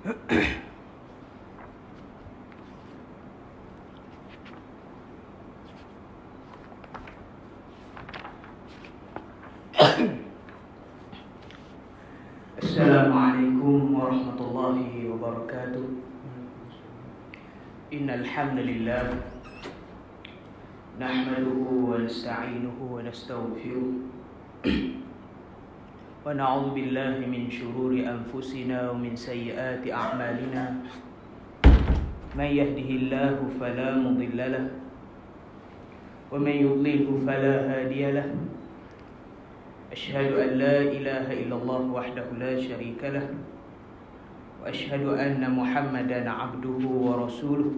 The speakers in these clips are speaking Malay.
Assalamualaikum warahmatullahi wabarakatuh. Innal hamdalillah nahmaduhu wa nasta'inuhu wa nastaghfiruh wa na'udzu billahi min shururi anfusina wa min sayyiati a'malina. Man yahdihillahu fala mudilla lahu wa man yudlilhu fala hadiya lahu. أشهد أن لا إله إلا الله وحده لا شريك له وأشهد أن محمدا عبده ورسوله.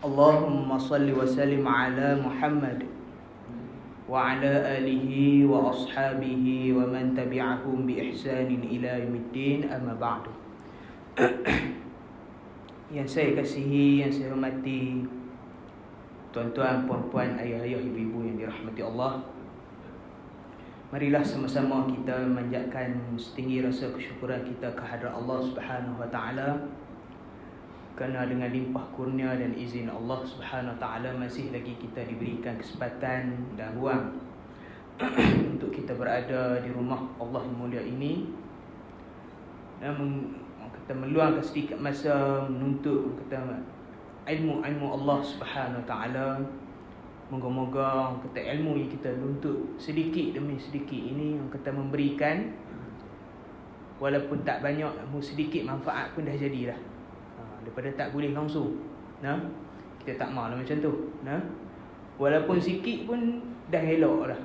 اللهم صل وسلم على محمد وعلى آله وأصحابه ومن تبعهم بإحسان إلى يوم الدين. أما بعد. Yang saya kasihi, yang saya hormati tuan-tuan, puan-puan, ayah-ayah, ibu-ibu yang dirahmati Allah, marilah sama-sama kita memanjatkan setinggi rasa kesyukuran kita kehadrat Allah Subhanahu wa taala, kerana dengan limpah kurnia dan izin Allah Subhanahu wa taala masih lagi kita diberikan kesempatan dan ruang untuk kita berada di rumah Allah yang mulia ini, dan kita meluangkan sedikit masa menuntut ilmu Allah Subhanahu wa taala. Moga-moga kata ilmu yang kita nuntut sedikit demi sedikit ini yang kita memberikan, walaupun tak banyak, sedikit manfaat pun dah jadilah. Daripada tak boleh langsung. Kita tak mahu macam tu. Walaupun sikit pun dah elok lah.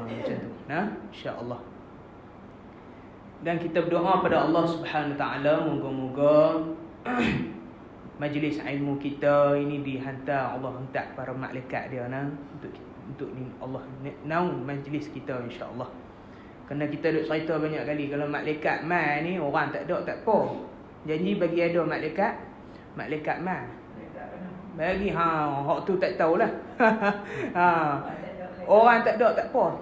Macam tu. InsyaAllah. Dan kita berdoa pada Allah Subhanahu Wa Taala, moga-moga majlis ilmu kita ini dihantar, Allah hantar para malaikat dia untuk Allah naung majlis kita, insya-Allah. Kerana kita duk cerita banyak kali, kalau malaikat mai ni orang tak ada tak apa. Janji bagi ada malaikat mai. Bagi hak tu tak tahulah. Orang tak ada tak apa.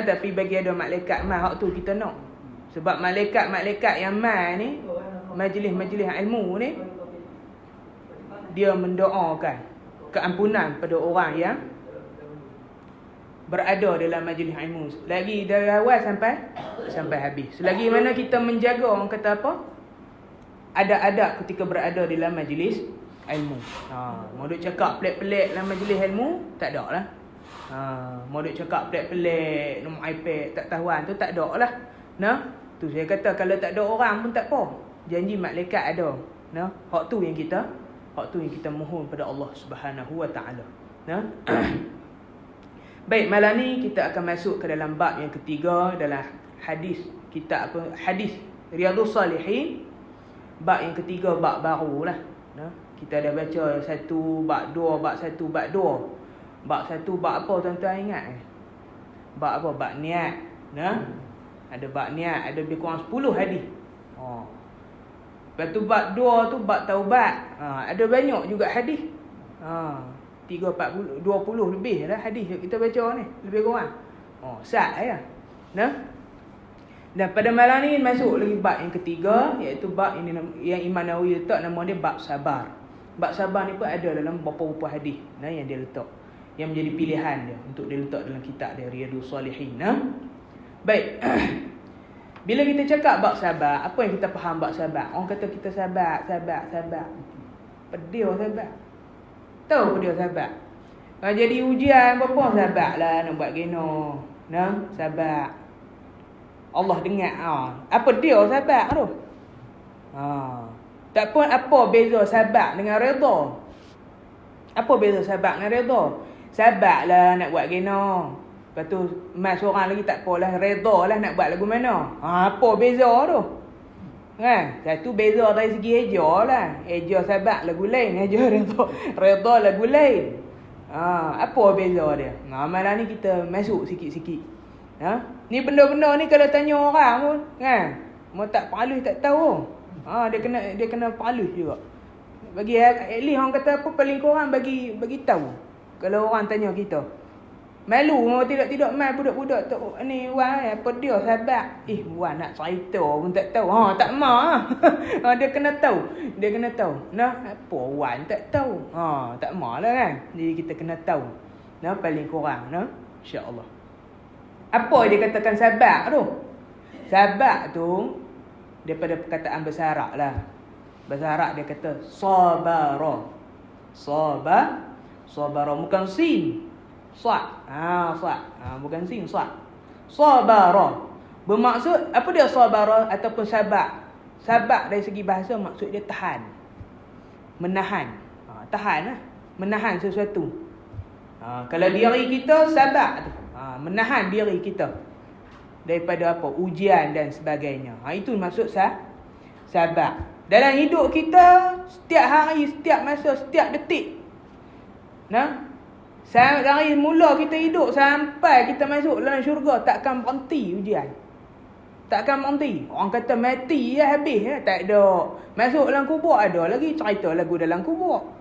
Tapi bagi ada malaikat mai, hak tu kita nak. Sebab malaikat yang mai ni, majlis-majlis ilmu ni, dia mendoakan keampunan pada orang yang berada dalam majlis ilmu, lagi dari awal sampai habis. Selagi mana kita menjaga, orang kata apa, adab-adab ketika berada dalam majlis ilmu. Mau duk cakap pelik-pelik dalam majlis ilmu, tak ada lah. Mau duk cakap pelik-pelik nombor iPad tak tahuan tu, tak ada lah. Tu saya kata, kalau tak ada orang pun tak apa, janji malaikat ada. Hak tu yang kita mohon pada Allah Subhanahu Wa Taala. Baik, malam ni kita akan masuk ke dalam bab yang ketiga dalam hadis kita, hadis Riyadhus Salihin. Bab yang ketiga, bab barulah. Kita dah baca satu, bab dua, bab satu, bab dua. Bab satu, bab apa tuan-tuan ingat? Bab apa? Bab niat. Ada bab niat, ada lebih kurang 10 hadis. Lepas tu bab 2 tu bab taubat. Ada banyak juga hadis. 20 lebih lah hadis yang kita baca ni, lebih kurang. Sat ya. Dan pada malam ni masuk lagi bab yang ketiga, iaitu bab ini yang Imam Nawawi letak nama dia bab sabar. Bab sabar ni pun ada dalam beberapa hadis yang dia letak, yang menjadi pilihan dia untuk dia letak dalam kitab dia Riyadhus Salihin. Baik. Bila kita cakap bab sabar, apa yang kita faham bab sabar? Orang kata kita sabar. Pedih sabar. Tahu pedih sabar? Kalau jadi ujian, berapa sabarlah nak buat gino. Sabar. Allah dengar. Apa dia sabar tu? Tak pun apa beza sabar dengan redha? Apa beza sabar dengan redha? Sabarlah nak buat gino. Lepas tu mas orang lagi tak apalah, redha lah nak buat lagu mana. Apa beza tu? Satu beza dari segi eja lah. Eja sabar lagu lain, eja redha lagu lain. Apa beza dia? Malam ni kita masuk sikit-sikit. Ni benda-benda ni kalau tanya orang pun mau tak palus tak tahu. Dia kena palus juga. Bagi at least orang kata apa, paling kurang bagi tahu. Kalau orang tanya kita, Malu tidak mai budak-budak tu ni wan apa dia sahabat. Wan nak cerita pun tak tahu. Tak mau. Dia kena tahu. Nah, apa wan tak tahu. Tak maulah kan. Jadi kita kena tahu. Nah, paling kurang nah, insya-Allah. Apa dia katakan sahabat tu? Sahabat tu daripada perkataan bahasa Arab lah. Bahasa Arab dia kata sabara. Sabara bukan sin. Sad. Sad. Bukan sin, sad. Sabara. Bermaksud apa dia sabara ataupun sabat? Sabat dari segi bahasa maksud dia tahan. Menahan. Tahan lah. Menahan sesuatu. Kalau diri kita sabat tu. Menahan diri kita daripada apa? Ujian dan sebagainya. Itu maksud sabat. Dalam hidup kita, setiap hari, setiap masa, setiap detik. Dari mula kita hidup sampai kita masuk dalam syurga, takkan berhenti ujian. Takkan berhenti. Orang kata mati ya habis ya. Tak ada. Masuk dalam kubur ada lagi cerita lagu dalam kubur.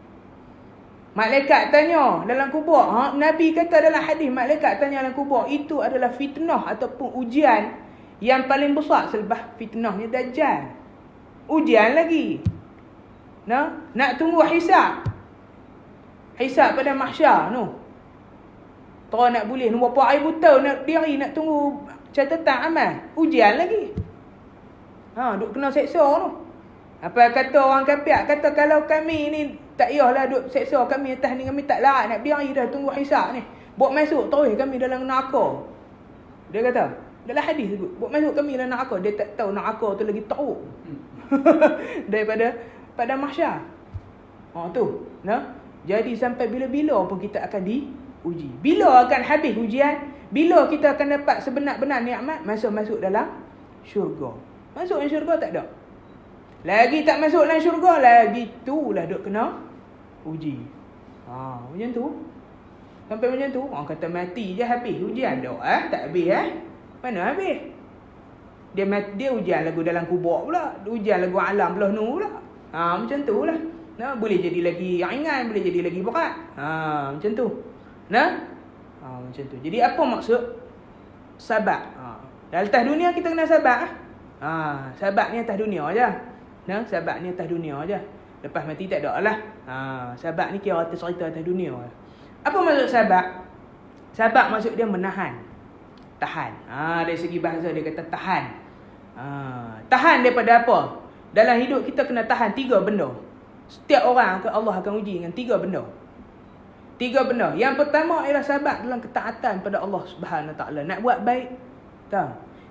Malaikat tanya dalam kubur. Nabi kata dalam hadis, malaikat tanya dalam kubur. Itu adalah fitnah ataupun ujian yang paling besar selepas fitnahnya Dajjal. Ujian lagi. Nak tunggu hisab. Hisab pada mahsyar tu. Terus nak boleh berapa ribu tahun nak diri nak tunggu catatan amal. Ujian lagi. Duk kena seksa tu. Apa kata orang kafir, kata kalau kami ni tak payahlah duk seksa kami atas ni, kami tak larat nak diri dah tunggu hisab ni. Buat masuk terus kami dalam neraka. Dia kata, dalam hadis sebut, buat masuk kami dalam neraka. Dia tak tahu neraka tu lagi teruk. Daripada pada mahsyar. Tu. Jadi sampai bila-bila pun kita akan diuji. Bila akan habis ujian? Bila kita akan dapat sebenar-benar nikmat? Masa masuk dalam syurga. Masuk dalam syurga tak ada. Lagi tak masuk dalam syurga, lagi itulah duk kena uji. Macam tu. Sampai macam tu, orang kata mati je habis ujian dah. Tak habis Mana habis? Dia ujian lagu dalam kubur pula. Ujian lagu alam belah nu pula. Macam tu lah. Boleh jadi lagi ringan, boleh jadi lagi berat. Macam tu. Macam tu. Jadi apa maksud sabat? Dalam atas dunia kita kena sabat. Sabat ni atas dunia aja. Sabat ni atas dunia aja. Lepas mati tak ada lah. Sabat ni kira atas cerita atas dunia. Apa maksud sabat? Sabat maksud dia menahan. Tahan. Dari segi bahasa dia kata tahan. Tahan daripada apa? Dalam hidup kita kena tahan 3 benda. Setiap orang Allah akan uji dengan 3 benda. 3 benda. Yang pertama ialah sabat dalam ketaatan pada Allah Subhanahu Wa Taala. Nak buat baik.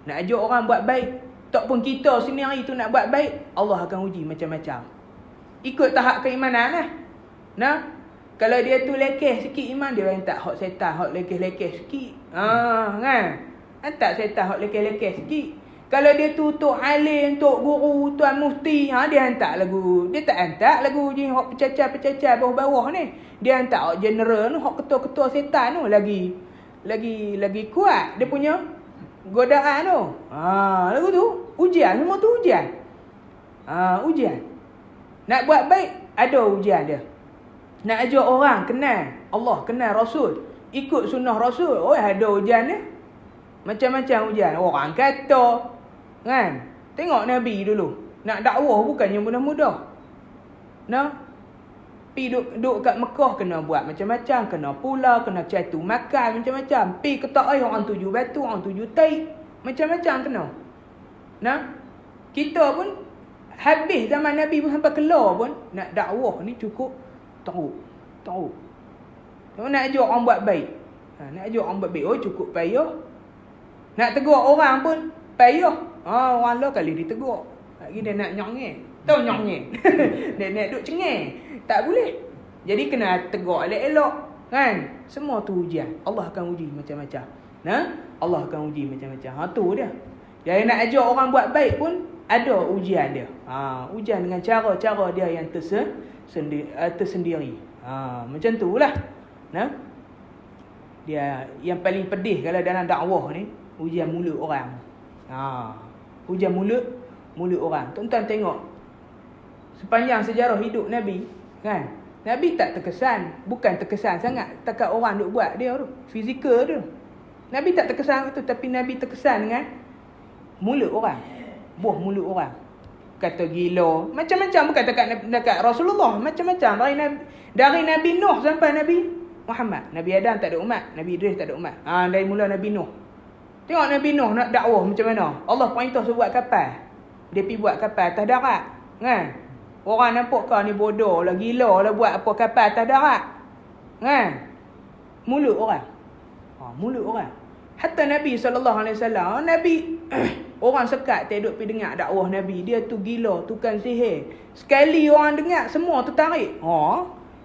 Nak ajak orang buat baik. Tak pun kita sendiri tu nak buat baik, Allah akan uji macam-macam. Ikut tahap keimanan lah. Kalau dia tu lekeh sikit iman, dia hantar hak setan, hak lekeh-lekeh sikit. Kan? Hantar setan hak lekeh-lekeh sikit. Kalau dia tu tok alim, tok guru, tuan mufti, dia hantar lagu. Dia tak hantar lagu je hak pecacah-pecacah bawah-bawah ni. Dia hantar hak general tu, hak ketua-ketua setan tu lagi kuat dia punya godaan tu. Lagu tu ujian, semua tu ujian. Ujian. Nak buat baik ada ujian dia. Nak ajak orang kenal Allah, kenal Rasul, ikut sunnah Rasul, ada ujian dia. Macam-macam ujian. Orang kata kan, tengok Nabi dulu nak dakwah bukannya mudah-mudah. Pi duduk kat Mekah kena buat macam-macam, kena pula, kena catu makan macam-macam. Pi ke Taif orang tuju batu, orang tuju taik, macam-macam kena. Kita pun habis zaman Nabi pun sampai keluar pun nak dakwah ni cukup teruk. Nak ajak orang buat baik. Nak ajak orang buat baik cukup payah. Nak tegur orang pun payah. Orang lah kali ditegur. Lagi dia nak nyongeng. Tahu nyongeng. Dia nak duk cengeng. Tak boleh. Jadi kena tegur elok-elok. Kan? Semua tu ujian. Allah akan uji macam-macam. Allah akan uji macam-macam. Tu dia. Jadi nak ajak orang buat baik pun ada ujian dia. Ujian dengan cara-cara dia yang tersendiri. Macam tu lah. Dia yang paling pedih kalau dalam dakwah ni, ujian mulut orang. Ujian mulut orang. Tuan-tuan tengok sepanjang sejarah hidup Nabi, kan? Nabi tak terkesan. Bukan terkesan sangat takat orang duk buat dia tu, fizikal tu. Nabi tak terkesan itu, tapi Nabi terkesan dengan mulut orang, buah mulut orang. Kata gila, macam-macam, bukan dekat Rasulullah, macam-macam dari Nabi Nuh sampai Nabi Muhammad. Nabi Adam tak ada umat, Nabi Idris tak ada umat. Dari mula Nabi Nuh. Tengok Nabi Nuh nak dakwah macam mana. Allah perintah suruh buat kapal. Dia pergi buat kapal atas darat, kan? Orang nampak kau ni bodoh lah, gila lah buat apa kapal atas darat, kan? Mulut orang. Mulut orang. Hatta Nabi SAW, Nabi orang sekat tak duduk pergi dengar dakwah Nabi. Dia tu gila, tukang sihir. Sekali orang dengar, semua tertarik.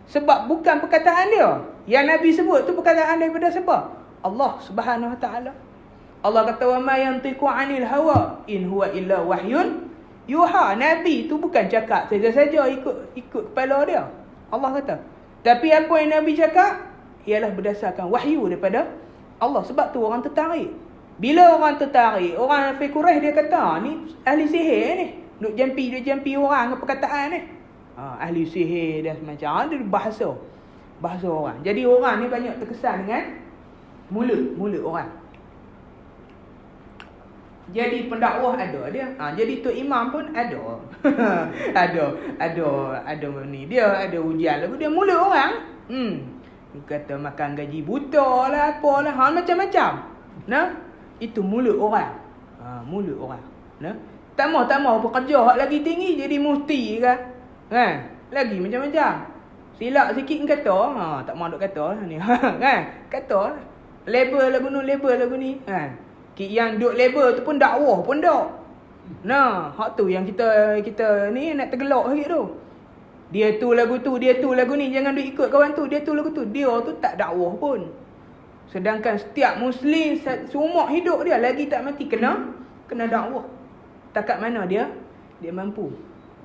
Sebab bukan perkataan dia. Yang Nabi sebut tu perkataan daripada siapa? Allah Subhanahu Wa Taala. Allah kata, wa ma yantiqu 'anil hawa in huwa illa wahyun yuha. Nabi tu bukan cakap saja-saja ikut kepala dia. Allah kata. Tapi apa yang Nabi cakap ialah berdasarkan wahyu daripada Allah. Sebab tu orang tertarik. Bila orang tertarik, orang Quraisy dia kata, ni ahli sihir ni. Duk jampi orang dengan perkataan ni. Ahli sihir dan semacam. Dia bahasa orang. Jadi orang ni banyak terkesan dengan mulut orang. Jadi pendakwah ada dia. Jadi tu imam pun ada. ada ni dia, ada ujian lagu dia mulut orang. Kata makan gaji buta lah, apalah, macam-macam. Nah, itu mulut orang. Mulut orang. Nah, tambah bekerja hak lagi tinggi jadi mufti ke. Lagi macam-macam. Silap sikit kata, tak mahu duk kata ni. Kan? Kata label lagu ni. Yang duk label tu pun dakwah pun dak. Nah, hak tu yang kita ni nak tergelak sikit tu. Dia tu lagu ni, jangan duk ikut kawan tu, dia tu lagu tu. Dia tu tak dakwah pun. Sedangkan setiap Muslim seumur hidup dia lagi tak mati kena dakwah. Takat mana dia mampu.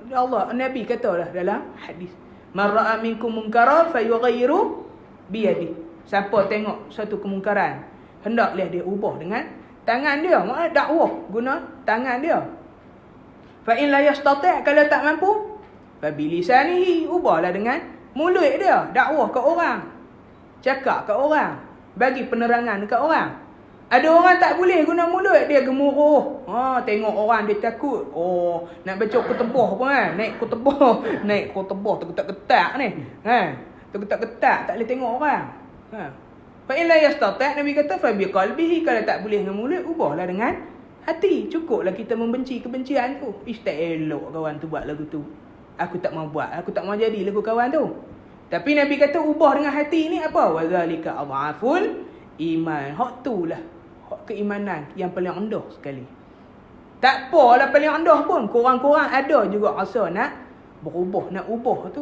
Allah, Nabi katalah dalam hadis, man ra'a minkum munkaran fayughayyiru biyadi. Siapa tengok satu kemungkaran, hendaklah dia ubah dengan tangan dia. Maksudnya dakwah guna tangan dia. Fa in la yastati', kalau tak mampu, fa bilisanihi, ubahlah dengan mulut dia, dakwah ke orang, cakap ke orang, bagi penerangan dekat orang. Ada orang tak boleh guna mulut, dia gemuruh. Tengok orang dia takut. Nak baca ketempah pun kan. Naik ketempah tergetak-getak ni. Tergetak-getak, tak boleh tengok orang. Fa in la yastati', Nabi kata fa bi qalbihi, kalau tak boleh dengan mulut, ubahlah dengan hati. Cukuplah kita membenci kebencian tu. Tak elok kawan tu buat lagu tu. Aku tak mau buat, aku tak mau jadi lagu kawan tu. Tapi Nabi kata ubah dengan hati ni apa? Wa zalika adhaful iman. Hak tu lah keimanan yang paling rendah sekali. Tak apalah paling rendah pun, kurang-kurang ada juga rasa nak berubah, nak ubah tu.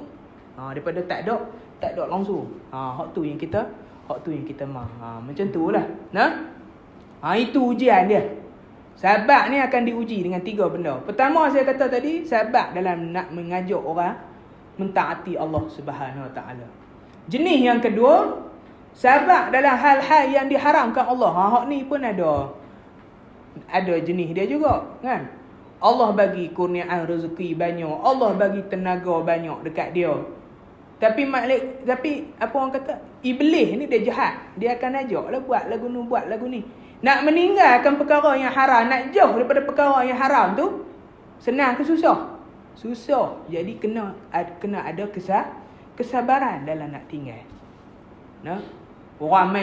Daripada tak ada langsung. Hak tu yang kita macam tu lah. Itu ujian dia. Sahabat ni akan diuji dengan 3 benda. Pertama saya kata tadi, sahabat dalam nak mengajak orang mentaati Allah Subhanahu Wa Taala. Jenis yang kedua, sahabat dalam hal-hal yang diharamkan Allah. Hak ni pun ada jenis dia juga, kan? Allah bagi kurniaan rezeki banyak, Allah bagi tenaga banyak dekat dia. Tapi apa orang kata? Iblis ni dia jahat. Dia akan ajaklah buat lagu ni. Nak meninggalkan perkara yang haram, nak jauh daripada perkara yang haram tu, senang ke susah? Susah. Jadi kena ada kesabaran dalam nak tinggal. Orang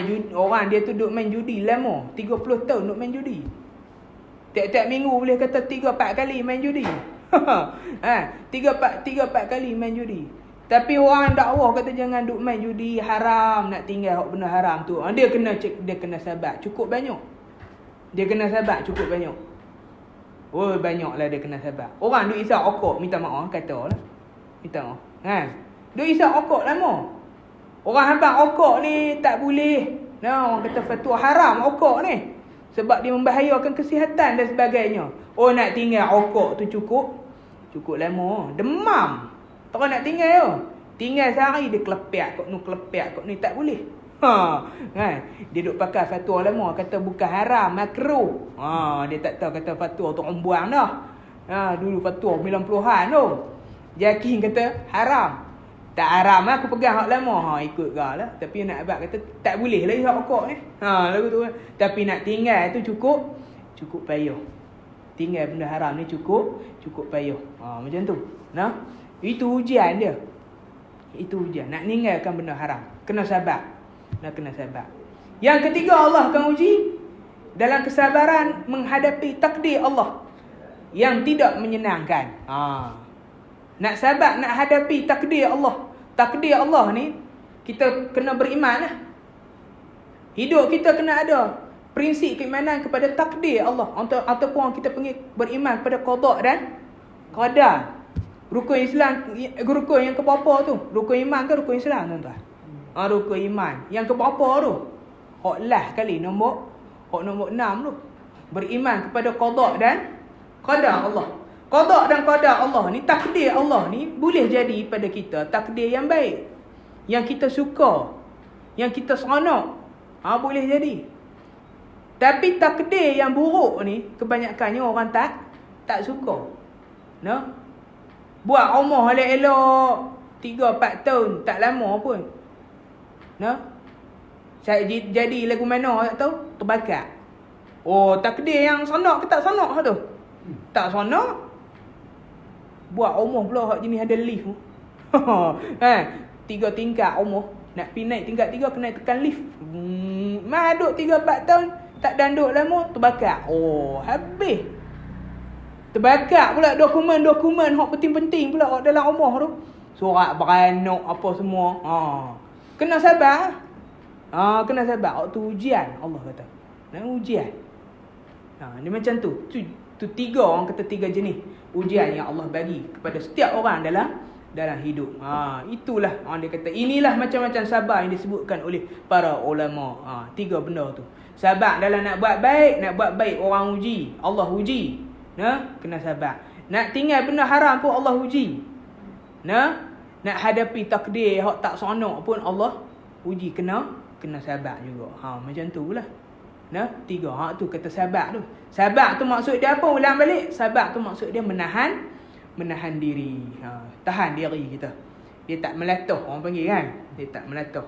dia tu duk main judi lama, 30 tahun duk main judi. Tiap-tiap minggu boleh kata 3-4 kali main judi. 3-4 kali main judi. Tapi orang dakwah kata jangan duk main judi, haram, nak tinggal hak benda haram tu. Dia kena sabar cukup banyak. Banyaklah dia kena sabar. Orang duk isap okok, minta maaf katalah. Minta maaf. Duk isap okok lama. Orang habang okok ni tak boleh. Orang kata fatwa haram okok ni. Sebab dia membahayakan kesihatan dan sebagainya. Nak tinggal okok tu cukup lama. Demam. Tak nak tinggal. Tinggal sehari dia kelepiak kot ni tak boleh. Dia duk pakai fatwa lama, kata bukan haram, makruh. Dia tak tahu kata fatwa tu orang buang dah. Dulu fatwa 90-an tu. Yakin kata haram. Tak haram lah aku pegang hak lama. Ikut kau lah. Tapi nak abang kata tak boleh lagi hak pokok ni. Lagu tu. Tapi nak tinggal tu cukup payah. Tinggal benda haram ni cukup payah. Macam tu. Nah. Itu ujian dia. Itu ujian. Nak ninggalkan benda haram. Kena sabar. Kena sabar. Yang ketiga, Allah akan uji dalam kesabaran menghadapi takdir Allah yang tidak menyenangkan. Nak sabar, nak hadapi takdir Allah. Takdir Allah ni, kita kena beriman lah. Hidup kita kena ada prinsip keimanan kepada takdir Allah. Ataupun kita panggil beriman kepada qada dan qadar. Rukun Islam, rukun yang keberapa tu? Rukun iman ke rukun Islam, tuan-tuan? Rukun iman. Yang keberapa tu? Hak lah kali, nombor 6 tu. Beriman kepada qada dan qadar Allah. Qada dan qadar Allah ni, takdir Allah ni boleh jadi pada kita takdir yang baik, yang kita suka, yang kita seronok. Boleh jadi. Tapi takdir yang buruk ni kebanyakannya orang tak suka. Buat umur elok-elok 3-4 tahun, tak lama pun. Saya jadi lagu mana tak tahu, terbakar. Takdir yang seronok ke tak seronok tu? Tak seronok. Buat umur pula hak jenis ada lift tu. 3 tingkat umur. Nak pergi naik tingkat 3 kena tekan lift. Duduk 3-4 tahun tak danduk lama, terbakar. Habis. Terbakar pula dokumen-dokumen hak penting-penting pula dalam umur tu. Surat beranak apa semua. Kena sabar. Kena sabar. Hak tu ujian, Allah kata. Ujian. Ni macam tu. Tu 3, orang kata 3 jenis ujian yang Allah bagi kepada setiap orang dalam hidup. Itulah orang dia kata, inilah macam-macam sabar yang disebutkan oleh para ulama. 3 benda tu. Sabar dalam nak buat baik orang uji, Allah uji. Kena sabar. Nak tinggal benda haram pun Allah uji. Nak hadapi takdir hak tak seronok pun Allah uji, kena sabar juga. Macam tu lah. 3 tu kata sabar tu. Sabar tu maksud dia apa? Ulang balik. Sabar tu maksud dia menahan diri. Tahan diri kita. Dia tak melatuh, orang panggil kan. Dia tak melatuh.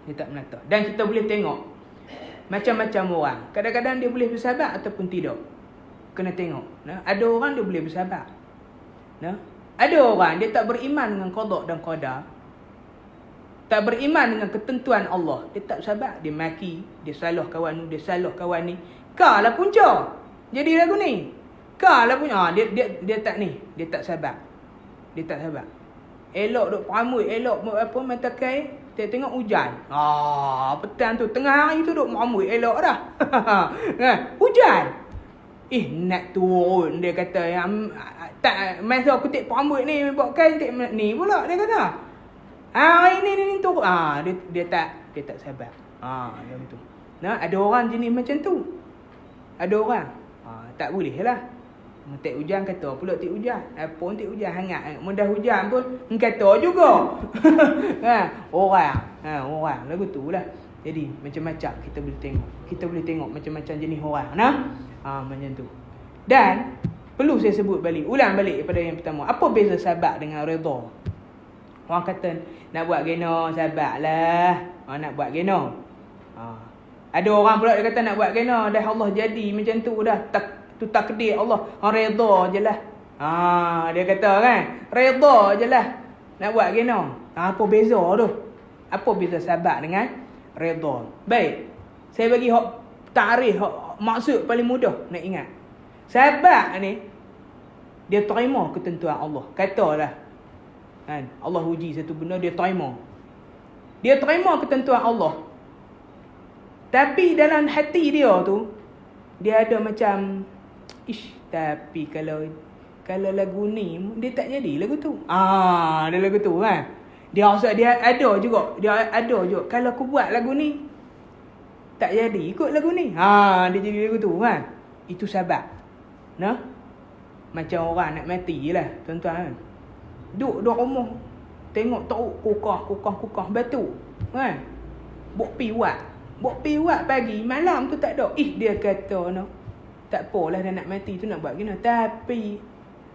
Dia tak melatuh. Dan kita boleh tengok macam-macam orang. Kadang-kadang dia boleh bersabar ataupun tidak. Kena tengok. Ada orang dia boleh bersabar. Ada orang dia tak beriman dengan qada dan qadar. Tak beriman dengan ketentuan Allah. Dia tak sabar. Dia maki. Dia salah kawan ni. Dia salah kawan ni. Kau lah punca. Jadi lagu ni. Kau lah punca. Dia tak ni. Dia tak sabar. Dia tak sabar. Elok duk peramui. Elok apa mata kain. Tengok hujan. Petang tu. Tengah hari tu duk peramui. Elok dah. Hujan. Nak turun. Dia kata. Tak. Masa aku tak peramui ni. Buat kain tak ni pula. Dia kata. Ini turun. Dia tak sabar. Macam tu. Ada orang jenis macam tu. Ada orang. Tak boleh lah. Tak hujan kata pula tak hujan. Apa tak hujan hangat. Mudah hujan pun kata juga. Orang. Lagu tu lah. Jadi macam-macam kita boleh tengok. Kita boleh tengok macam-macam jenis orang. Macam tu. Dan perlu saya sebut balik. Ulang balik daripada yang pertama. Apa beza sabar dengan redha? Orang kata nak buat geno sabar lah. Nak buat geno. Ada orang pula dia kata nak buat geno dah Allah jadi macam tu dah. Tu takdir Allah. Redha je lah. Dia kata kan. Redha je lah. Nak buat geno. Apa beza tu? Apa beza sabar dengan redha? Baik. Saya bagi takrif maksud paling mudah nak ingat. Sabar ni dia terima ketentuan Allah. Katalah Allah uji satu benda, dia terima. Dia terima ketentuan Allah. Tapi dalam hati dia tu, dia ada macam, tapi kalau lagu ni, dia tak jadi lagu tu. Dia lagu tu kan. Dia rasa dia ada juga. Kalau aku buat lagu ni, tak jadi ikut lagu ni. Dia jadi lagu tu kan. Itu sabar. Macam orang nak mati je lah, tuan-tuan kan. Duduk rumah. Tengok teruk kukah batu. Kan? Buat piwat pagi. Malam tu tak ada. Dia kata tak apalah dah nak mati tu nak buat gini. Tapi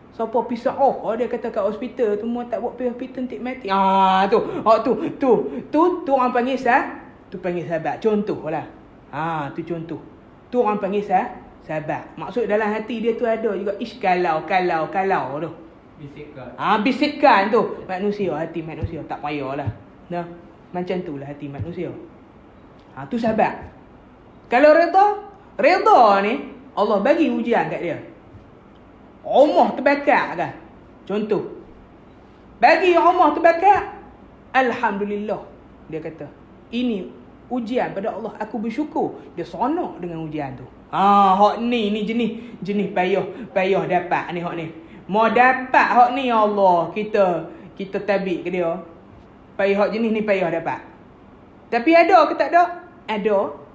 Siapa pisah dia kata kat hospital tu mau tak buat pergi hospital nanti mati. Tu orang panggil tu panggil sahabat. Contohlah. Tu contoh. Tu orang panggil sahabat. Maksud dalam hati dia tu ada juga kalau tu. Bisikan tu. Hati manusia tak payahlah. Nah, macam itulah hati manusia. Tu sahabat. Kalau redha ni Allah bagi ujian kat dia. Rumah terbakar kan? Contoh. Bagi rumah terbakar, alhamdulillah. Dia kata, ini ujian pada Allah, aku bersyukur. Dia seronok dengan ujian tu. Hak ni jenis payah dapat ni hak ni. Mau dapat hak ni ya Allah, kita tabik ke dia. Payah hak jenis ni payah dapat. Tapi ada ke tak ada? Ada.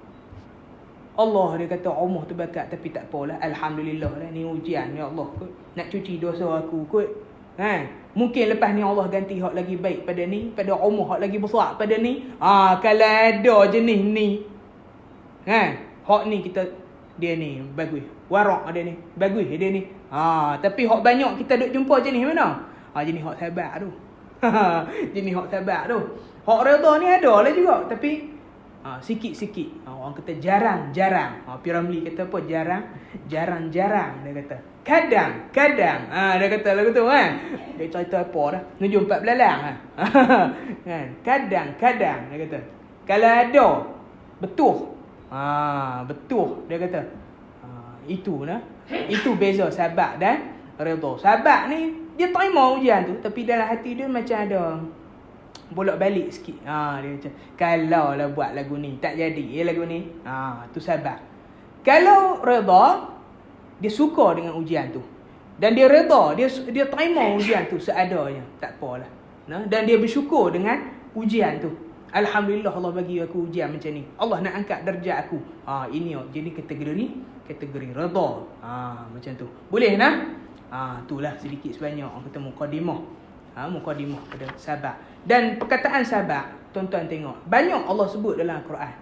Allah dia kata rumah terbakar tapi tak apalah, alhamdulillah lah, ni ujian ya Allah kot. Nak cuci dosa aku kot. Mungkin lepas ni Allah ganti hak lagi baik pada ni, pada rumah hak lagi besar pada ni. Kalau ada jenis ni. Hak ni dia ni bagus. Warak ada ni, bagus dia ni. Tapi hak banyak kita duk jumpa jenis mana? Jenis hak sahabat tu. Jenis hak sahabat tu. Hak redha ni ada lah juga tapi sikit-sikit. Orang kata jarang-jarang. Piramli kata apa? Jarang-jarang dia kata. Kadang-kadang. Dia kata lagu tu kan. Dia cerita apa dah? Nujum 4 belalang kan. Kadang-kadang dia kata. Kalau ada betul. Betul dia kata. Itu beza sahabat dan redha. Sahabat ni dia terima ujian tu tapi dalam hati dia macam ada bolak balik sikit. Dia macam kalau lah buat lagu ni tak jadi lagu ni. Tu sabar. Kalau redha, dia suka dengan ujian tu. Dan dia redha, dia terima ujian tu seadanya. Tak apalah. Dan dia bersyukur dengan ujian tu. Alhamdulillah Allah bagi aku ujian macam ni. Allah nak angkat darjat aku. Ini jadi kategori redha. Macam tu. Boleh nah? Itulah sedikit sebanyak orang kata mukadimah. Mukadimah pada sahabat. Dan perkataan sahabat, tuan-tuan tengok, banyak Allah sebut dalam Al-Quran.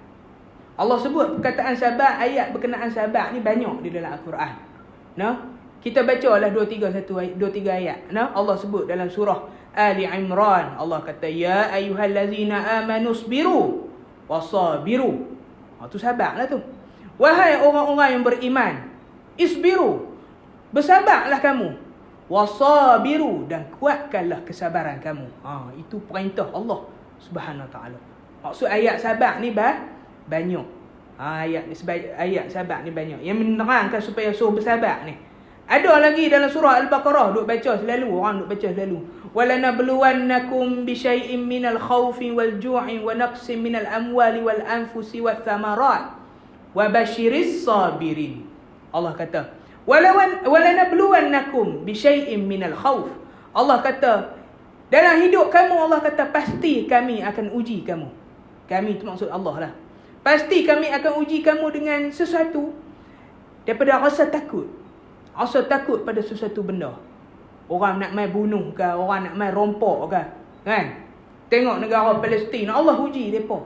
Allah sebut perkataan sahabat, ayat berkenaan sahabat ni banyak di dalam Al-Quran. Kita bacalah 2-3 ayat. Allah sebut dalam surah Ali Imran. Allah kata, ya ayyuhallazina amanu sabiru wasabiru. Tu sahabat lah tu. Wahai orang-orang yang beriman, isbiru, bersabarlah kamu. Wasabiru, dan kuatkanlah kesabaran kamu. Itu perintah Allah Subhanahu Wa Taala. Maksud ayat sabar ni banyak. Ayat sabar ni banyak yang menerangkan supaya suruh bersabar ni. Ada lagi dalam surah Al-Baqarah duk baca selalu, orang duk baca selalu. Walanabluwannakum bisyai'in minal khawfi wal ju'i wa naqsin minal amwali wal anfusi wath thamarat wa basyiris sabirin. Allah kata walanabluwannakum bisyai'in minal khawf. Allah kata dalam hidup kamu, Allah kata pasti kami akan uji kamu. Kami itu maksud Allah lah. Pasti kami akan uji kamu dengan sesuatu daripada rasa takut. Rasa takut pada sesuatu benda. Orang nak main bunuh ke, orang nak main rompok ke, kan? Tengok negara Palestin, Allah uji depa.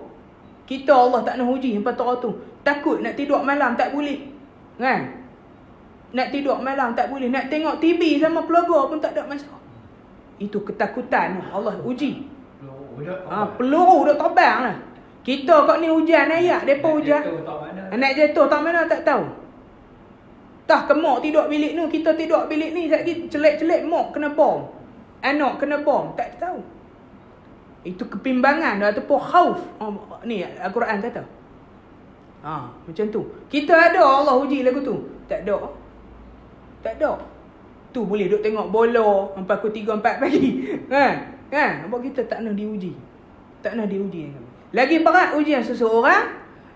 Kita Allah tak nak uji hangpa tu. Takut nak tidur malam tak boleh. Kan? Nak tidur malam tak boleh, nak tengok TV sama keluarga pun tak ada masalah. Itu ketakutan Allah uji. Peluru dah terbang lah. Kita kat ni hujan ayat, depa hujan. Nak jatuh tak mana tak tahu. Tah kemak tidur bilik ni, kita tidur bilik ni lagi celek-celek mak kena bom. Anak kena bom, tak tahu. Itu kepimbangan ataupun khauf. Ni Al-Quran kata. Macam tu. Kita ada Allah uji lagu tu. Tak ada. Tak ada. Tu boleh duk tengok bola sampai pukul 3-4 pagi. Kan? Sebab kita tak nak diuji. Tak nak diuji. Lagi berat ujian seseorang,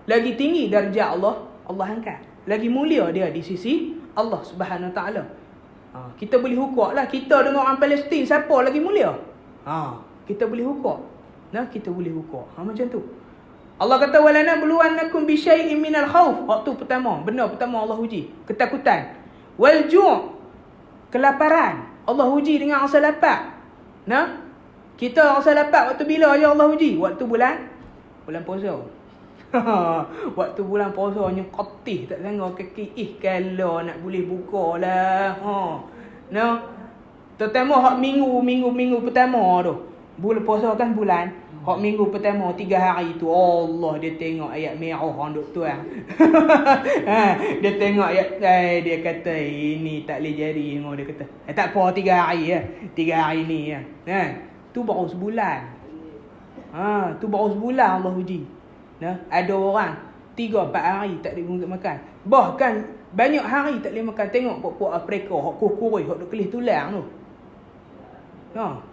lagi tinggi darjah Allah angkat. Lagi mulia dia di sisi Allah Subhanahu Wa Taala. Kita boleh hukum lah. Kita dengan orang Palestin, siapa lagi mulia? Kita boleh hukum. Kita boleh hukum. Macam tu. Allah kata walanabluwannakum bisyai'in minal khauf. Waktu pertama, benda pertama Allah uji, ketakutan. Wal ju', kelaparan. Allah uji dengan rasa lapar. Kita rasa lapar waktu bila je Allah uji? Waktu bulan puasa. Waktu bulan puasa nya ketih tak sanggup kaki. Kalau nak boleh buka lah. Terutama hak minggu pertama tu. Bulan puasa kan bulan. Hak minggu pertama 3 hari tu Allah dia tengok ayat merah hang duk tuang. Dia tengok ayat dia kata ini tak boleh jadi dia kata. Tak apa 3 hari ya. 3 hari ni ya. Tu baru sebulan. Tu baru sebulan Allah uji. Ada orang 3-4 hari tak boleh makan. Bahkan banyak hari tak boleh makan. Tengok puak-puak Afrika hak kurus hak duk kelih tulang tu.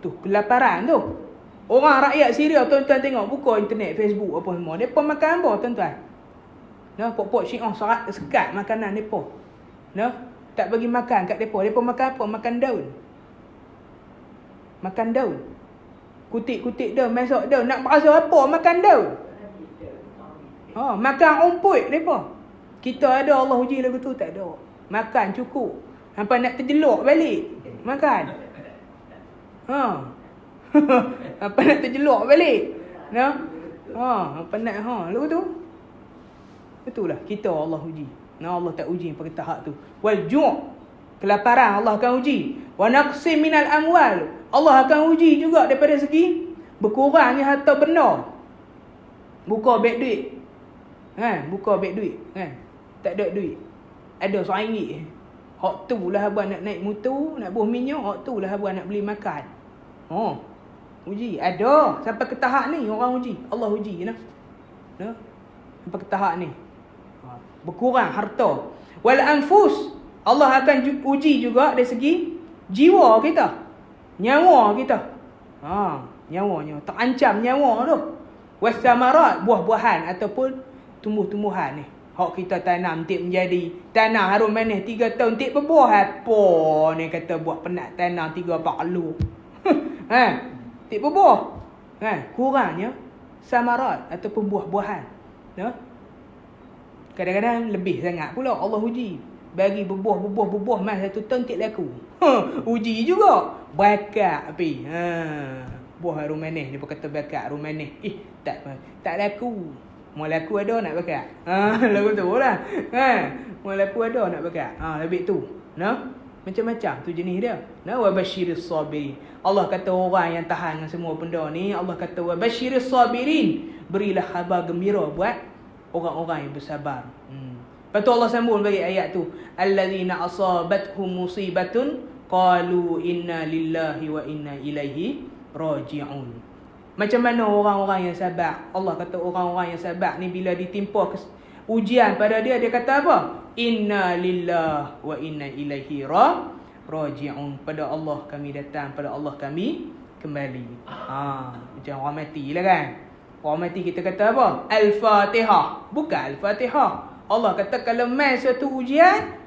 Tu kelaparan tu. Orang rakyat Syria tuan-tuan tengok buka internet, Facebook apa semua. Depa makan apa tuan-tuan? Pok-pok Syiah sekat makanan depa. Tak bagi makan kat depa. Depa makan apa? Makan daun. Makan daun. Kutik-kutik daun, masak daun. Nak berasa apa? Makan daun. Makan rumput depa. Kita ada Allah uji lagu tu tak ada. Makan cukup. Sampai nak terjeluk balik. Makan. Apa nak terjeluk balik. Apa nak lagu tu. Itulah kita Allah uji. Allah tak uji pada tahap tu. Wal ju', kelaparan Allah akan uji. Wa naqsim minal amwal, Allah akan uji juga daripada segi berkurangnya harta benda. Buka beg duit. Buka beg duit tak ada duit. Ada RM1. Hak tu lah abang nak naik motor, nak buah minyak, hak tu lah abang nak beli makan. Uji ada sampai ke tahap ni orang uji. Allah uji sampai ke tahap ni. Berkurang harta. Wal anfus, Allah akan uji juga dari segi jiwa kita. Nyawa kita. Nyawa terancam nyawa tu. Wasamarat, buah-buahan ataupun tumbuh-tumbuhan ni. Hak kita tanam tik menjadi tanah harum manis 3 tahun tik berbuah apa ni kata buat penat tanam 3-4 kilo. Tik berbuah. Kurangnya samarat ataupun buah-buahan. Kadang-kadang lebih sangat pula Allah uji. Bagi berbuah mai 1 tahun tik laku. Uji juga. Bakat api. Buah harum manis dia kata bakat harum manis. Tak laku. Mau laku ada nak bakat. Lagu tu lah. Mau laku ada nak bakat. Lebih tu. Macam-macam tu jenis dia. Wa basyiris sabirin. Allah kata orang yang tahan dengan semua benda ni, Allah kata wa basyiris sabirin. Berilah khabar gembira buat orang-orang yang bersabar. Lepas tu Allah sambung bagi ayat tu. Allazina asabathum musibatun qalu inna lillahi wa inna ilaihi raji'un. Macam mana orang-orang yang sabar? Allah kata orang-orang yang sabar ni bila ditimpa ujian pada dia kata apa? Inna lillahi wa inna ilaihi raji'un. Pada Allah kami datang, pada Allah kami kembali. Macam orang mati lah kan. Orang mati kita kata apa? Al-Fatihah. Bukan Al-Fatihah. Allah kata kalau mai satu ujian,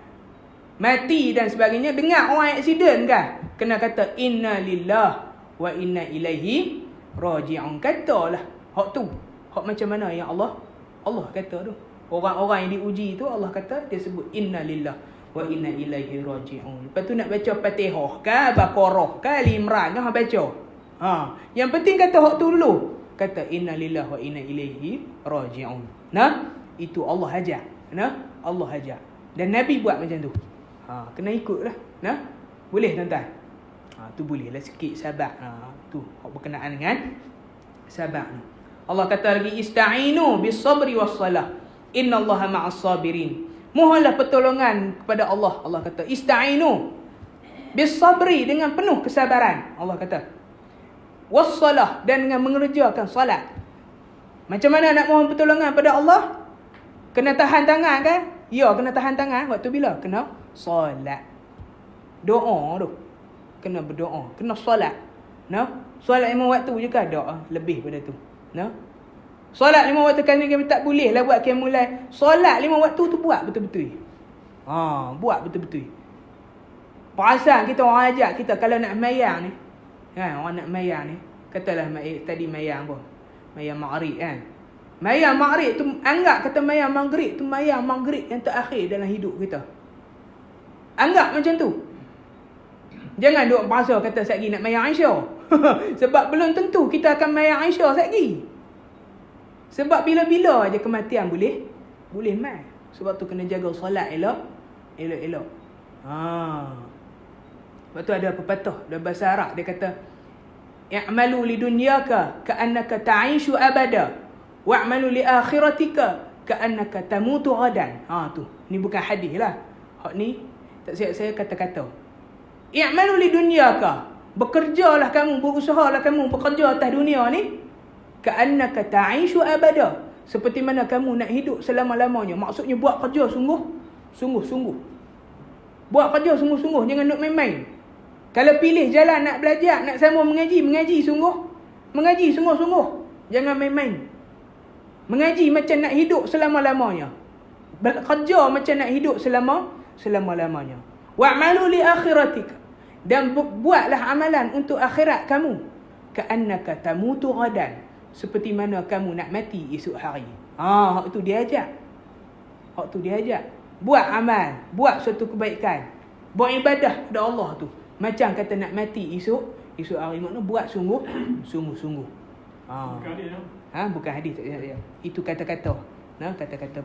mati dan sebagainya, dengar orang aksiden kan? Kena kata inna lillahi wa inna ilaihi raji'un. Katalah hak tu. Hak macam mana yang Allah kata tu. Orang-orang yang diuji tu Allah kata dia sebut inna lillahi wa inna ilaihi raji'un. Lepas tu nak baca Fatihah ke Baqarah ke Ali Imran kan baca. Yang penting kata hak tu dulu. Kata inna lillahi wa inna ilaihi raji'un. Itu Allah ajar. Allah ajar. Dan Nabi buat macam tu. Kena ikutlah. Boleh tuan-tuan. Tu boleh lah sikit sabar. Tu berkenaan dengan sabar ni. Allah kata lagi ista'inu bis-sabri was-salah. Innallaha ma'as-sabirin. Mohonlah pertolongan kepada Allah. Allah kata ista'inu bis-sabri, dengan penuh kesabaran. Allah kata was-salah, dan dengan mengerjakan salat. Macam mana nak mohon pertolongan pada Allah? Kena tahan tangan kan? Ya, kena tahan tangan. Waktu bila? Kena solat. Doa tu. Kena berdoa. Kena solat. Solat 5 waktu je kan? Doa. Lebih pada tu. Solat 5 waktu kan kami tak boleh lah buat kami mulai. Solat 5 waktu tu buat betul-betul. Buat betul-betul. Perasan kita orang ajak kita kalau nak mayang ni. Orang nak mayang ni. Katalah tadi mayang apa? Mayang maghrib kan? Mayang maghrib tu, anggap kata mayang maghrib tu mayang maghrib yang terakhir dalam hidup kita. Anggap macam tu. Jangan duk berasa kata sekali nak mayang Aisyah. Sebab belum tentu kita akan mayang Aisyah sekali. Sebab bila-bila aja kematian boleh mai. Sebab tu kena jaga solat elok. Lepas tu ada pepatah dalam bahasa Arab, dia kata, i'malu li dunyaka ka'annaka ta'ishu abada wa'malu li akhiratika ka'annaka tamutu ghadan. Tu. Ni bukan hadis lah. Hak ni tak silap saya kata-kata. I'malu li dunyaka, bekerjalah kamu, berusahalah kamu bekerja atas dunia ni, ka'annaka ta'ishu abada, seperti mana kamu nak hidup selama-lamanya. Maksudnya buat kerja sungguh-sungguh. Buat kerja sungguh-sungguh, jangan nak main-main. Kalau pilih jalan nak belajar, nak sama mengaji sungguh. Mengaji sungguh-sungguh. Jangan main-main. Mengaji macam nak hidup selama-lamanya. Kerja macam nak hidup selama-lamanya. Wa'malu li akhiratika, dan buatlah amalan untuk akhirat kamu. Ka'annaka tamutu ghadan, seperti mana kamu nak mati esok hari. Hak tu dia ajak. Buat amal, buat suatu kebaikan, buat ibadah kepada Allah tu. Macam kata nak mati esok hari. Maknanya buat sungguh-sungguh. Bukan hadis tak ya. Itu kata-kata. Kata-kata.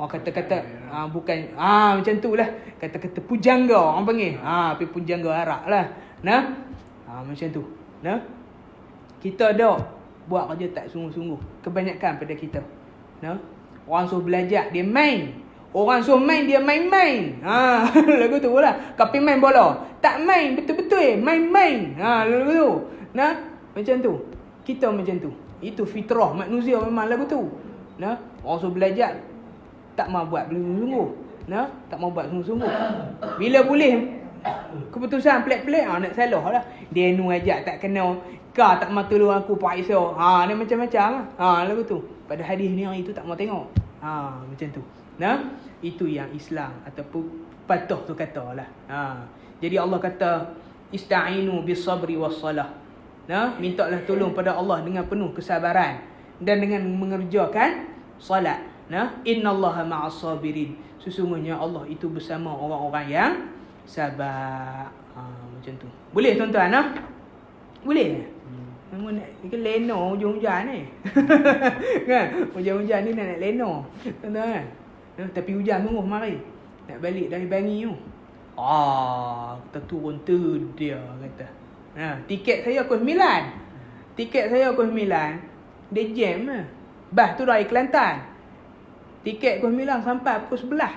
Orang kata-kata bukan macam tulah. Kata-kata pujangga orang panggil. Tapi pujangga Arab lah. Macam tu. Kita dah buat kerja tak sungguh-sungguh. Kebanyakan pada kita. Orang suruh belajar, dia main. Orang suruh main, dia main-main. Lagu tu lah. Kapi main bola, tak main betul-betul, main-main. Lagu tu. Macam tu. Kita macam tu. Itu fitrah manusia memang lagu tu. Orang suruh belajar, tak mau buat sungguh-sungguh. Tak mau buat sungguh-sungguh. Bila boleh keputusan pelik-pelik, nak salah lah. Dia nu ajak tak kena, kau tak mau tolong aku paksa. Ni macam-macam lah. Lagu tu. Pada hadis ni hari tu tak mau tengok. Macam tu. Itu yang Islam ataupun patah tu katalah. Jadi Allah kata, ista'inu bis sabri was salah. Mintalah tolong pada Allah dengan penuh kesabaran dan dengan mengerjakan salat. Innallaha ma'as sabirin. Sesungguhnya Allah itu bersama orang-orang yang sabar. Macam tu. Boleh tuan-tuan? Boleh? Namun nak leno hujung-hujan ni. Kan? Hujan-hujan ni nak leno. Tuan-tuan. Tapi hujan sungguh mari. Nak balik dari Bangi tu. Kita turun tu dia kata. Tiket saya pukul 9. Dia jam lah. Bas tu dari Kelantan. Tiket pukul 9 sampai pukul 11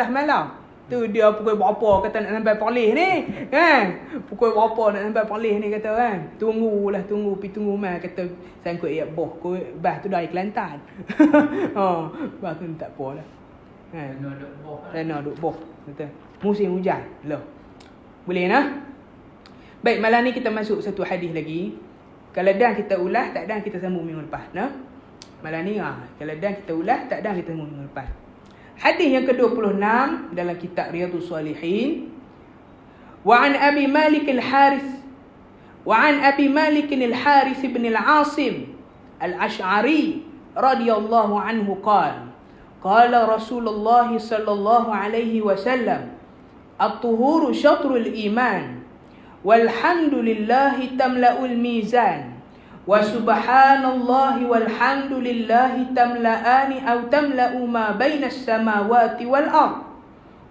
malam. Tu dia pukul berapa kata nak sampai Perlis ni. Kan? Pukul berapa nak sampai Perlis ni kata kan. Tunggu mai kata sangkut air boh. Bas tu dari Kelantan. Bas tu tak apa lah. Sana duk boh. Kata musim hujan. Loh. Boleh nah? Baik, malam ni kita masuk satu hadis lagi. Kalau dan kita ulas, tak dan kita sambung minggu lepas. Malam ni kalau dan kita ulas, tak dan kita sambung minggu lepas. Hadis yang ke-26 dalam kitab Riyadhus Shalihin. Wa an Abi Malik al-Harith bin al-Asim al-Ash'ari radhiyallahu anhu qala Rasulullah sallallahu alaihi wasallam at-tuhuru syatrul iman walhamdulillahi tamla'ul mizan wa subhanallahi walhamdulillahi tamla'ani aw tamla'u ma bainas samawati wal ard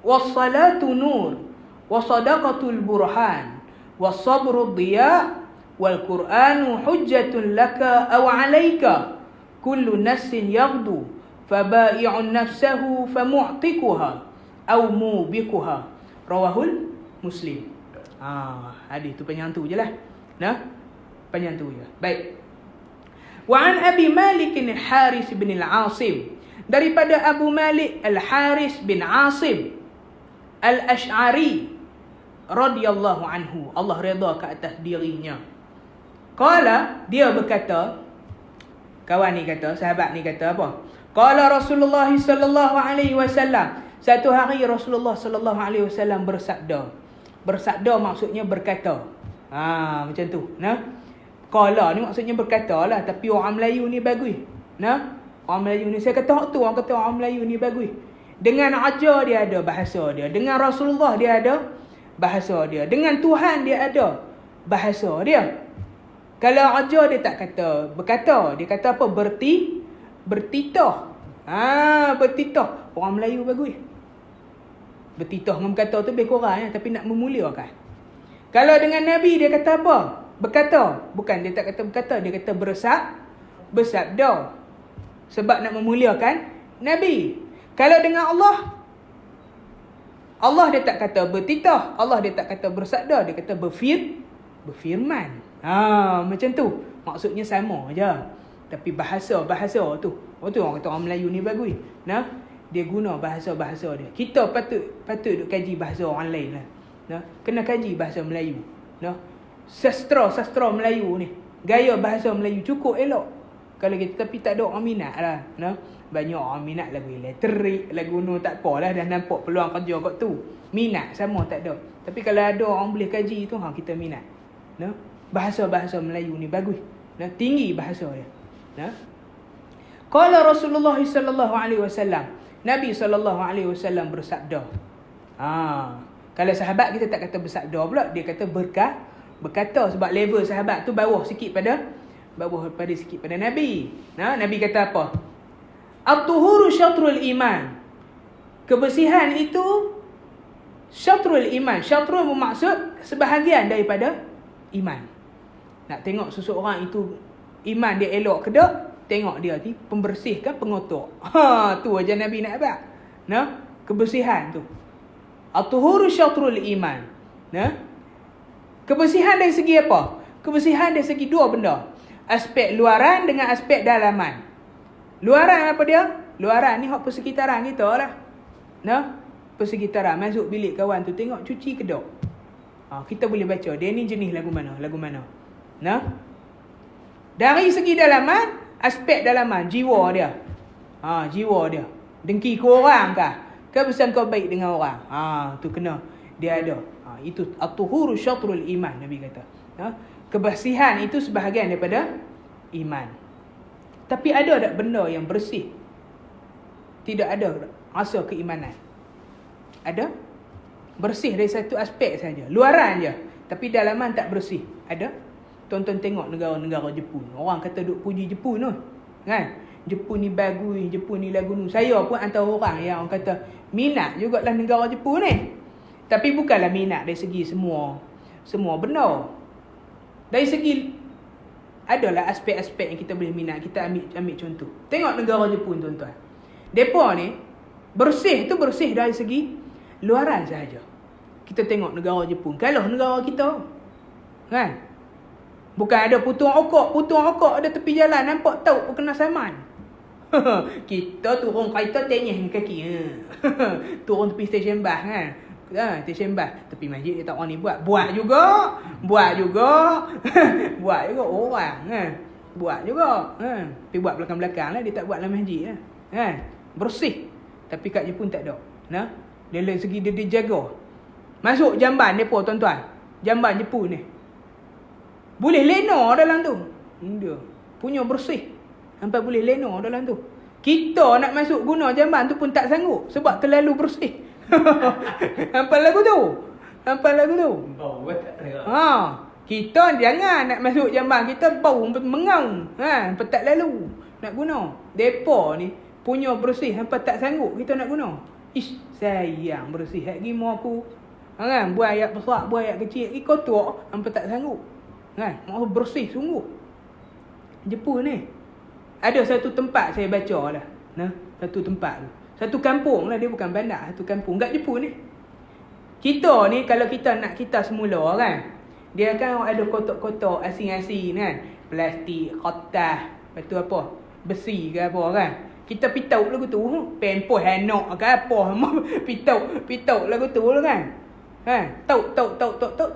was-salatu nur wa sadaqatul burhan was-sabru dhiya wal qur'anu hujjatun laka aw 'alaika kullu nafsin yaghdu fabai'un nafsahu famu'tikuha aw mubiquha rawahul Muslim. Hadis tu panjang tu je lah. Panjang tu je. Baik. Wa an Abi Malik al-Harith bin al-Asim, daripada Abu Malik al-Harith bin Asim al-Ash'ari radhiyallahu anhu, Allah redha ke atas dirinya. Qala, dia berkata, kawan ni kata, sahabat ni kata apa? Qala Rasulullah sallallahu alaihi wasallam, satu hari Rasulullah sallallahu alaihi wasallam bersabda. Bersabda maksudnya berkata. Macam tu. Qala ni maksudnya berkata lah, tapi orang Melayu ni bagus. Orang Melayu ni, saya kata hak tu, orang kata orang Melayu ni bagus. Dengan ajar dia ada bahasa dia, dengan Rasulullah dia ada bahasa dia, dengan Tuhan dia ada bahasa dia. Kalau ajar dia tak kata berkata, dia kata apa? Bertitah. Bertitah. Orang Melayu bagus. Bertitah dengan berkata tu lebih kurang, tapi nak memuliakan. Kalau dengan Nabi dia kata apa? Berkata. Bukan, dia tak kata berkata, dia kata bersabda. Sebab nak memuliakan Nabi. Kalau dengan Allah dia tak kata bertitah, Allah dia tak kata bersabda, dia kata berfirman. Macam tu. Maksudnya sama aja. Tapi bahasa tu. Orang kata orang Melayu ni bagus. Dia guna bahasa dia. Kita patut duk kaji bahasa orang lain lah. Kena kaji bahasa Melayu. Sastra Melayu ni. Gaya bahasa Melayu cukup elok. Kalau kita, tapi tak ada orang minat lah. Banyak orang minat lagu elektrik, lagu nu tak apalah, dah nampak peluang kerja kat tu. Minat sama tak ada. Tapi kalau ada orang boleh kaji tu, kita minat. Bahasa Melayu ni bagus. Tinggi bahasa dia. Qala Rasulullah sallallahu alaihi wasallam. Nabi sallallahu alaihi wasallam bersabda. Kalau sahabat kita tak kata bersabda pula, dia kata berkata sebab level sahabat tu bawah sikit pada Nabi. Nabi kata apa? At-tuhuru syatrul iman. Kebersihan itu syatrul iman. Syatrul bermaksud sebahagian daripada iman. Nak tengok seseorang itu iman dia elok ke tak? Tengok dia ni pembersih ke pengotor. Tu aja Nabi nak apa? Kebersihan tu. At-tuhuru syatrul iman. Kebersihan dari segi apa? Kebersihan dari segi dua benda. Aspek luaran dengan aspek dalaman. Luaran apa dia? Luaran ni hak persekitaran kita lah. Persekitaran. Masuk bilik kawan tu, tengok cuci ke tak? Kita boleh baca dia ni jenis lagu mana. Dari segi dalaman, aspek dalaman, jiwa dia. Jiwa dia. Dengki ke orang kah? Kebesan kau baik dengan orang. Tu kena dia ada. Itu at-tuhuru syatrul iman, Nabi kata. Kebersihan itu sebahagian daripada iman. Tapi ada tak benda yang bersih? Tidak ada rasa keimanan. Ada? Bersih dari satu aspek saja. Luaran je. Tapi dalaman tak bersih. Ada? Tonton tengok negara-negara Jepun. Orang kata duk puji Jepun tu. Kan? Jepun ni bagus, Jepun ni lagu ni. Saya pun antara orang yang orang kata minat jugalah negara Jepun ni. Tapi bukanlah minat dari segi semua benda. Dari segi adalah aspek-aspek yang kita boleh minat. Kita ambil contoh. Tengok negara Jepun tuan-tuan. Depa ni bersih tu bersih dari segi luaran sahaja. Kita tengok negara Jepun. Kalau negara kita, kan? Bukan ada putung rokok ada tepi jalan, nampak tahu kena saman. Kita turun kereta tenyeh kaki. Turun tepi stesen bas kan. Stesen bas. Tepi masjid dia tak orang ni buat juga. Buat juga orang kan. Buat juga. Tapi buat belakang-belakang lah, dia tak buat dalam masjid lah. Kan? Bersih. Tapi kat Jepun tak ada. Dari segi dia jaga. Masuk jamban depa tuan-tuan. Jamban Jepun ni. Boleh lena dalam tu. Dia punya bersih. Sampai boleh lena dalam tu. Kita nak masuk guna jamban tu pun tak sanggup sebab terlalu bersih. Hampa lagu tu. Kita jangan nak masuk jamban kita bau mengaung. Tak lalu nak guna. Depa ni punya bersih hampa tak sanggup kita nak guna. Sayang bersih lagi mau aku. Kan buat ayat besar, buat ayat kecil, kotor hampa tak sanggup. Kan? Maksud bersih sungguh. Jepun ni. Ada satu tempat saya baca lah. Satu tempat tu. Satu kampung lah, dia bukan bandar. Satu kampung kat Jepun ni. Kita ni kalau kita nak kita semula kan. Dia kan ada kotak-kotak asing-asing kan. Plastik, kertas, lepas tu apa? Besi ke apa kan. Kita pitau lagu tu. Pempoh anak ke apa. Pitau lagu tu kan. Tauk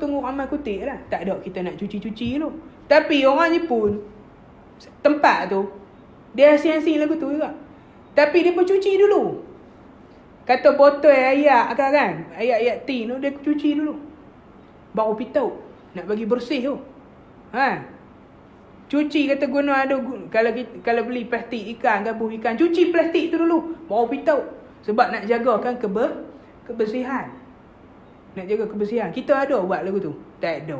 tunggu ramai kutik lah. Tak ada kita nak cuci-cuci dulu. Tapi orang Jepun tempat tu dia asing-asing lagu tu juga. Tapi dia pun cuci dulu. Kata botol ayak kan. Ayak tin tu dia cuci dulu. Baru pitau nak bagi bersih tu. Cuci kata guna ada kalau beli plastik ikan, gabus ikan, cuci plastik tu dulu baru pitau. Sebab nak jagakan kebersihan. Nak jaga kebersihan. Kita ada buat lagu tu? Tak ada.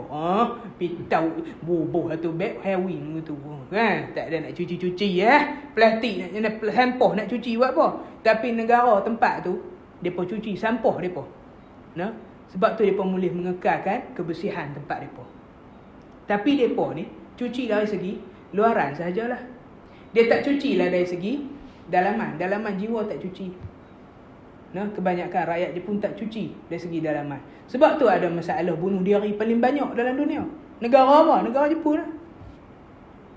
Pitau bubuh tu beg hewing tu. Kan? Tak ada nak cuci-cuci plastik nak sampah nak cuci buat apa? Tapi negara tempat tu depa cuci sampah depa. Sebab tu mereka boleh mengekalkan kebersihan tempat mereka. Tapi mereka ni cuci dari segi luaran sahajalah. Dia tak cucilah dari segi dalaman. Dalaman jiwa tak cuci. Kebanyakan rakyat Jepun tak cuci dari segi dalaman. Sebab tu ada masalah bunuh diri paling banyak dalam dunia. Negara apa? Negara Jepun lah.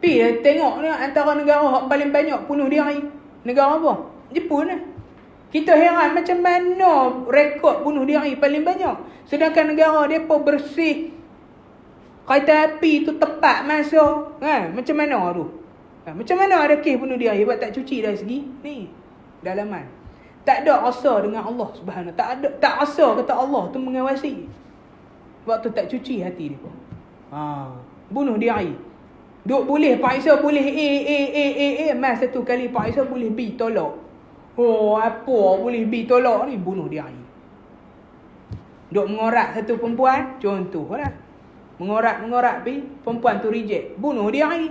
Pergi tengok ni antara negara yang paling banyak bunuh diri. Negara apa? Jepun lah. Kita heran macam mana rekod bunuh diri paling banyak. Sedangkan negara mereka bersih. Kereta api tu tepat masuk. Macam mana tu? Macam mana ada kes bunuh diri sebab tak cuci dari segi ni dalaman. Tak ada rasa dengan Allah Subhanahu. Tak rasa kata Allah tu mengawasi. Waktu tak cuci hati dia. Bunuh diri. Duk boleh paksa boleh mas satu kali paksa boleh B tolak. Apa boleh B tolak ni, bunuh diri. Duk mengorak satu perempuan, contohlah. Mengorak B, perempuan tu reject, bunuh diri.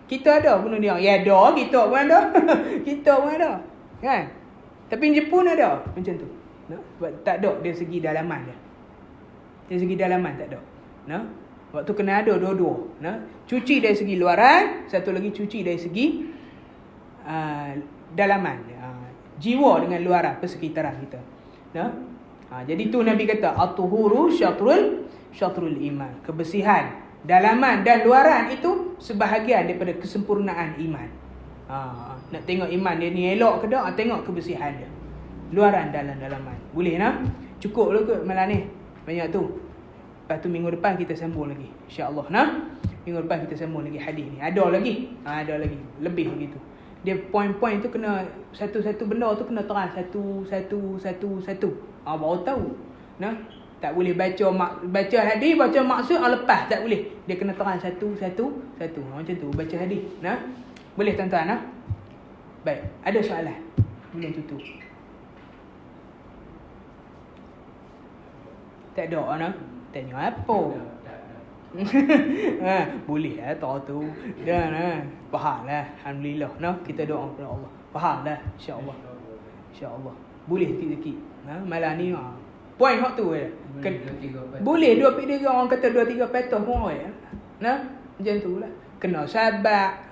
Kita ada bunuh diri. Ya ada, kita pun ada. Kita pun ada. Kan? Tapi Jepun ada macam tu. Sebab tak ada dari segi dalaman dia. Dari segi dalaman tak ada. Waktu kena ada dua-dua. Cuci dari segi luaran, satu lagi cuci dari segi dalaman. Jiwa dengan luaran persekitaran kita. Jadi tu Nabi kata at-tuhuru syatrul iman. Kebersihan dalaman dan luaran itu sebahagian daripada kesempurnaan iman. Nak tengok iman dia ni elok ke tak, tengok kebersihan dia. Luaran dalam dalaman. Boleh nak? Cukup lah kot malam ni. Banyak tu. Lepas tu minggu depan kita sambung lagi. InsyaAllah minggu depan kita sambung lagi hadis ni. Ada lagi. Ada lagi. Lebih begitu. Dia poin-poin tu kena satu-satu benda tu kena terang satu. Baru tahu. Tak boleh baca hadis, baca maksud lepas tak boleh. Dia kena terang satu. Macam tu baca hadis. Boleh tuan-tuan? Baik, ada soalan? Boleh tutup. Tak ada tanya apa? Boleh lah tahu tu. Dan faham lah. Alhamdulillah. Kita doa kepada Allah. Faham lah. InsyaAllah. Boleh sikit-sikit. Malam ni poin hak tu je. Boleh 2-3 orang kata 2-3 patah pun boleh. Macam tu lah. Kena sabar.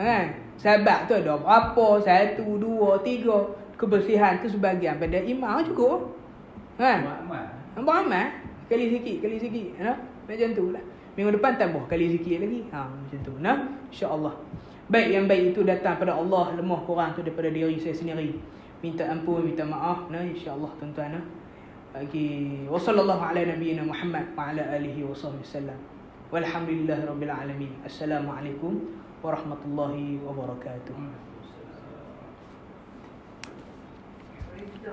Sabar tu ada berapa? 1, 2, 3. Kebersihan tu sebahagian pada iman cukup. Beramal. Kali sikit. Macam tu lah. Minggu depan tambah kali sikit lagi. Macam tu. InsyaAllah. Baik yang baik itu datang pada Allah. Lemah kurang tu daripada diri saya sendiri. Minta ampun, minta maaf. InsyaAllah tuan-tuan. Wa sallallahu ala nabiyyina Muhammad wa ala alihi wa sahbihi wasallam. Walhamdulillahirabbil alamin. Assalamualaikum warahmatullahi wabarakatuh. Kita